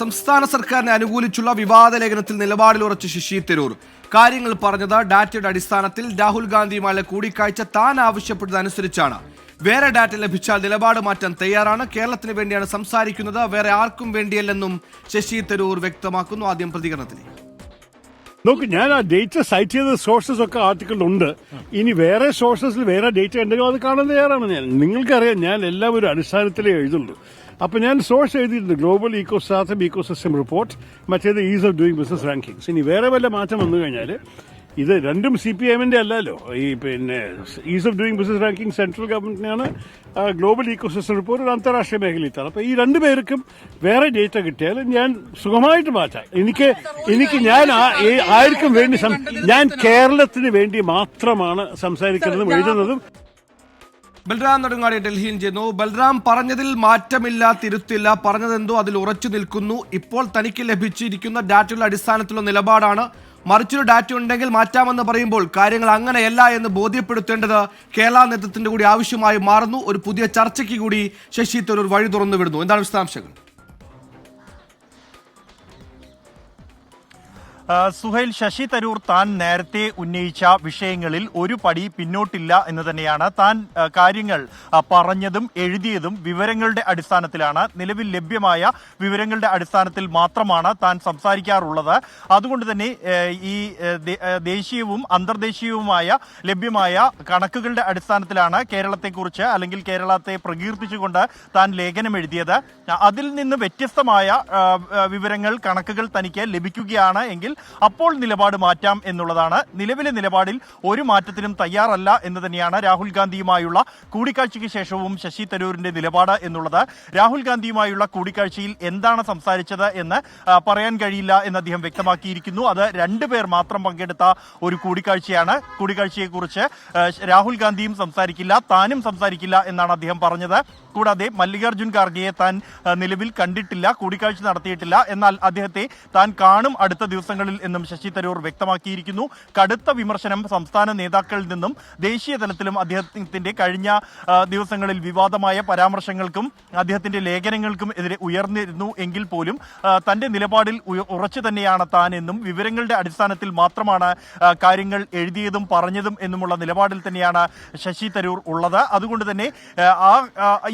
സംസ്ഥാന സർക്കാരിനെ അനുകൂലിച്ചുള്ള വിവാദ ലേഖനത്തിൽ നിലപാടിൽ ഉറച്ച ശശി തരൂർ കാര്യങ്ങൾ പറഞ്ഞത് ഡാറ്റയുടെ അടിസ്ഥാനത്തിൽ രാഹുൽ ഗാന്ധിയുമായുള്ള കൂടിക്കാഴ്ച താൻ ആവശ്യപ്പെട്ടതനുസരിച്ചാണ്. വേറെ ഡാറ്റ ലഭിച്ചാൽ നിലപാട് മാറ്റാൻ തയ്യാറാണ്. കേരളത്തിന് വേണ്ടിയാണ് സംസാരിക്കുന്നത്, വേറെ ആർക്കും വേണ്ടിയല്ലെന്നും ശശി തരൂർ വ്യക്തമാക്കുന്നു. ആദ്യം പ്രതികരണത്തിലേക്ക് നോക്ക്, ഞാൻ ആ ഡേറ്റ സൈറ്റ് ചെയ്ത സോഴ്സസ് ഒക്കെ ആർട്ടിക്കിളുണ്ട്. ഇനി വേറെ സോഴ്സസിൽ വേറെ ഡേറ്റ ഉണ്ടെങ്കിൽ അത് കാണാൻ തയ്യാറാണ് ഞാൻ. നിങ്ങൾക്കറിയാം, ഞാൻ എല്ലാം ഒരു അടിസ്ഥാനത്തിലേ എഴുതുള്ളൂ. അപ്പൊ ഞാൻ സോഴ്സ് എഴുതിയിട്ടുണ്ട്, ഗ്ലോബൽ ഇക്കോസിസ്റ്റം റിപ്പോർട്ട്, മറ്റേത് is of doing business rankings. ഇനി വേറെ വല്ല മാറ്റം വന്നു കഴിഞ്ഞാൽ ഇത് രണ്ടും CPIMന്റെ അല്ലല്ലോ. ഈ ease of doing business ranking central ഗവൺമെന്റിനാണ്, ഗ്ലോബൽ ഇക്കോസിസ്റ്റം റിപ്പോർട്ട് ഒരു അന്താരാഷ്ട്രീയ മേഖലയിലാണ്. അപ്പൊ ഈ രണ്ടുപേർക്കും വേറെ ഡേറ്റ കിട്ടിയാൽ ഞാൻ സുഖമായിട്ട് മാറ്റാം. എനിക്ക് ഞാൻ ആർക്കും വേണ്ടി ഞാൻ കേരളത്തിന് വേണ്ടി മാത്രമാണ് സംസാരിക്കുന്നതും എഴുതുന്നതും. ബൽറാം നെടുങ്ങാടി ഡൽഹിയിൽ ചെയ്യുന്നു. ബൽറാം, പറഞ്ഞതിൽ മാറ്റമില്ല, തിരുത്തില്ല, പറഞ്ഞതെന്തോ അതിൽ ഉറച്ചു നിൽക്കുന്നു. ഇപ്പോൾ തനിക്ക് ലഭിച്ചിരിക്കുന്ന ഡാറ്റയുടെ അടിസ്ഥാനത്തിലുള്ള നിലപാടാണ്. മറിച്ചൊരു ഡാറ്റ ഉണ്ടെങ്കിൽ മാറ്റാമെന്ന് പറയുമ്പോൾ കാര്യങ്ങൾ അങ്ങനെയല്ല എന്ന് ബോധ്യപ്പെടുത്തേണ്ടത് കേരള നേതൃത്വത്തിന്റെ കൂടി ആവശ്യമായി മാറുന്നു. ഒരു പുതിയ ചർച്ചയ്ക്ക് കൂടി ശശി തരൂർ വഴി തുറന്നു വിടുന്നു. എന്താണ് വിശദാംശങ്ങൾ? സുഹൈൽ, ശശി തരൂർ താൻ നേരത്തെ ഉന്നയിച്ച വിഷയങ്ങളിൽ ഒരു പടി പിന്നോട്ടില്ല എന്ന് തന്നെയാണ്. താൻ കാര്യങ്ങൾ പറഞ്ഞതും എഴുതിയതും വിവരങ്ങളുടെ അടിസ്ഥാനത്തിലാണ്, നിലവിൽ ലഭ്യമായ വിവരങ്ങളുടെ അടിസ്ഥാനത്തിൽ മാത്രമാണ് താൻ സംസാരിക്കാറുള്ളത്. അതുകൊണ്ട് തന്നെ ഈ ദേശീയവും അന്തർദേശീയവുമായ ലഭ്യമായ കണക്കുകളുടെ അടിസ്ഥാനത്തിലാണ് കേരളത്തെക്കുറിച്ച് അല്ലെങ്കിൽ കേരളത്തെ പ്രകീർത്തിച്ചുകൊണ്ട് താൻ ലേഖനം എഴുതിയത്. അതിൽ നിന്ന് വ്യത്യസ്തമായ വിവരങ്ങൾ, കണക്കുകൾ തനിക്ക് ലഭിക്കുകയാണ് എങ്കിൽ അപ്പോൾ നിലപാട് മാറ്റാം എന്നുള്ളതാണ്. നിലവിലെ നിലപാടിൽ ഒരു മാറ്റത്തിനും തയ്യാറല്ല എന്ന് തന്നെയാണ് രാഹുൽ ഗാന്ധിയുമായുള്ള കൂടിക്കാഴ്ചയ്ക്ക് ശേഷവും ശശി തരൂരിന്റെ നിലപാട് എന്നുള്ളത്. രാഹുൽ ഗാന്ധിയുമായുള്ള കൂടിക്കാഴ്ചയിൽ എന്താണ് സംസാരിച്ചത് എന്ന് പറയാൻ കഴിയില്ല എന്ന് അദ്ദേഹം വ്യക്തമാക്കിയിരിക്കുന്നു. അത് രണ്ടുപേർ മാത്രം പങ്കെടുത്ത ഒരു കൂടിക്കാഴ്ചയാണ്. കൂടിക്കാഴ്ചയെക്കുറിച്ച് രാഹുൽ ഗാന്ധിയും സംസാരിക്കില്ല, താനും സംസാരിക്കില്ല എന്നാണ് അദ്ദേഹം പറഞ്ഞത്. കൂടാതെ മല്ലികാർജുൻ ഖാർഗെയെ താൻ നിലവിൽ കണ്ടിട്ടില്ല, കൂടിക്കാഴ്ച നടത്തിയിട്ടില്ല. എന്നാൽ അദ്ദേഹത്തെ താൻ കാണും അടുത്ത ദിവസങ്ങളിൽ എന്നും ശശി തരൂർ വ്യക്തമാക്കിയിരിക്കുന്നു. കടുത്ത വിമർശനം സംസ്ഥാന നേതാക്കളിൽ നിന്നും ദേശീയ തലത്തിലും അദ്ദേഹത്തിന്റെ കഴിഞ്ഞ ദിവസങ്ങളിൽ വിവാദമായ പരാമർശങ്ങൾക്കും അദ്ദേഹത്തിന്റെ ലേഖനങ്ങൾക്കും എതിരെ ഉയർന്നിരുന്നു എങ്കിൽ പോലും തന്റെ നിലപാടിൽ ഉറച്ചു തന്നെയാണ് താൻ എന്നും വിവരങ്ങളുടെ അടിസ്ഥാനത്തിൽ മാത്രമാണ് കാര്യങ്ങൾ എഴുതിയതും പറഞ്ഞതും എന്നുമുള്ള നിലപാടിൽ തന്നെയാണ് ശശി തരൂർ ഉള്ളത്. അതുകൊണ്ട് തന്നെ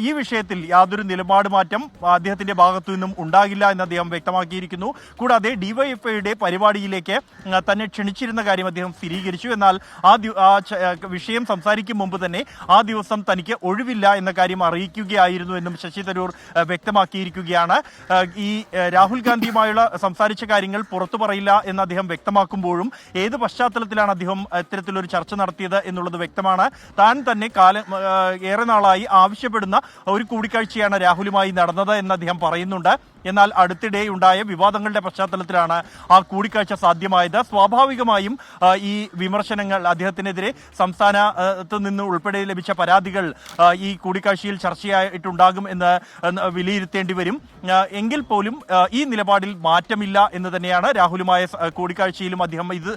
ഈ വിഷയത്തിൽ യാതൊരു നിലപാട് മാറ്റം അദ്ദേഹത്തിന്റെ ഭാഗത്തു നിന്നും ഉണ്ടാകില്ല എന്ന് അദ്ദേഹം വ്യക്തമാക്കിയിരിക്കുന്നു. കൂടാതെ ഡിവൈഎഫ്ഐയുടെ പരിപാടിയിലേക്ക് തന്നെ ക്ഷണിച്ചിരുന്ന കാര്യം അദ്ദേഹം സ്ഥിരീകരിച്ചു. എന്നാൽ ആ വിഷയം സംസാരിക്കും മുമ്പ് തന്നെ ആ ദിവസം തനിക്ക് ഒഴിവില്ല എന്ന കാര്യം അറിയിക്കുകയായിരുന്നു എന്നും ശശി തരൂർ വ്യക്തമാക്കിയിരിക്കുകയാണ്. ഈ രാഹുൽ ഗാന്ധിയുമായുള്ള സംസാരിച്ച കാര്യങ്ങൾ പുറത്തു പറയില്ല എന്ന് അദ്ദേഹം വ്യക്തമാക്കുമ്പോഴും ഏത് പശ്ചാത്തലത്തിലാണ് അദ്ദേഹം ഇത്തരത്തിലൊരു ചർച്ച നടത്തിയത് എന്നുള്ളത് വ്യക്തമാണ്. താൻ തന്നെ ഏറെ നാളായി ആവശ്യപ്പെടുന്ന ഒരു കൂടിക്കാഴ്ചയാണ് രാഹുലുമായി നടന്നത് എന്ന് അദ്ദേഹം പറയുന്നുണ്ട്. എന്നാൽ അടുത്തിടെ ഉണ്ടായ വിവാദങ്ങളുടെ പശ്ചാത്തലത്തിലാണ് ആ കൂടിക്കാഴ്ച സാധ്യമായത്. സ്വാഭാവികമായും ഈ വിമർശനങ്ങൾ, അദ്ദേഹത്തിനെതിരെ സംസ്ഥാനത്ത് നിന്ന് ഉൾപ്പെടെ ലഭിച്ച പരാതികൾ ഈ കൂടിക്കാഴ്ചയിൽ ചർച്ചയായിട്ടുണ്ടാകും എന്ന് വിലയിരുത്തേണ്ടി വരും. എങ്കിൽ പോലും ഈ നിലപാടിൽ മാറ്റമില്ല എന്ന് തന്നെയാണ്. രാഹുലുമായ കൂടിക്കാഴ്ചയിലും അദ്ദേഹം ഇത്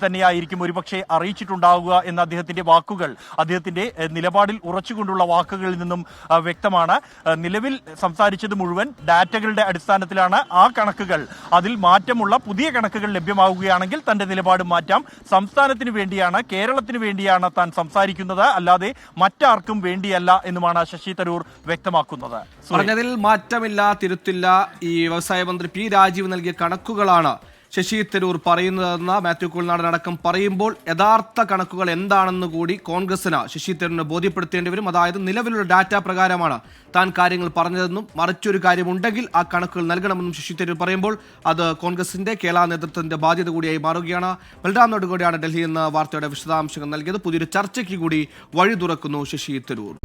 തന്നെയായിരിക്കും ഒരുപക്ഷെ അറിയിച്ചിട്ടുണ്ടാവുക എന്ന അദ്ദേഹത്തിന്റെ വാക്കുകൾ, അദ്ദേഹത്തിന്റെ നിലപാടിൽ ഉറച്ചുകൊണ്ടുള്ള വാക്കുകളിൽ നിന്നും വ്യക്തമാണ്. നിലവിൽ സംസാരിച്ചത് മുഴുവൻ ഡാറ്റകളുടെ അടിസ്ഥാനത്തിലാണ്. ആ കണക്കുകൾ, അതിൽ മാറ്റമുള്ള പുതിയ കണക്കുകൾ ലഭ്യമാവുകയാണെങ്കിൽ തന്റെ നിലപാട് മാറ്റാം. സംസ്ഥാനത്തിന് വേണ്ടിയാണ്, കേരളത്തിന് വേണ്ടിയാണ് താൻ സംസാരിക്കുന്നത്, അല്ലാതെ മറ്റാർക്കും വേണ്ടിയല്ല എന്നുമാണ് ശശി തരൂർ വ്യക്തമാക്കുന്നത്. പറഞ്ഞതിൽ മാറ്റമില്ല, തിരുത്തില്ല. ഈ വ്യവസായ മന്ത്രി പി രാജീവ് നൽകിയ കണക്കുകളാണ് ശശി തരൂർ പറയുന്നതെന്ന് മാത്യു കുഴൽനാടൻ അടക്കം പറയുമ്പോൾ യഥാർത്ഥ കണക്കുകൾ എന്താണെന്ന് കൂടി കോൺഗ്രസിന് ശശി തരൂരിനെ ബോധ്യപ്പെടുത്തേണ്ടി വരും. അതായത് നിലവിലുള്ള ഡാറ്റ പ്രകാരമാണ് താൻ കാര്യങ്ങൾ പറഞ്ഞതെന്നും മറിച്ചൊരു കാര്യമുണ്ടെങ്കിൽ ആ കണക്കുകൾ നൽകണമെന്നും ശശി തരൂർ പറയുമ്പോൾ അത് കോൺഗ്രസിന്റെ കേരള നേതൃത്വത്തിന്റെ ബാധ്യത കൂടിയായി മാറുകയാണ്. ബൽറാം നെടുങ്ങാടിയാണ് ഡൽഹിയിൽ നിന്ന് വാർത്തയുടെ വിശദാംശങ്ങൾ നൽകിയത്. പുതിയൊരു ചർച്ചയ്ക്ക് കൂടി വഴി തുറക്കുന്നു ശശി തരൂർ.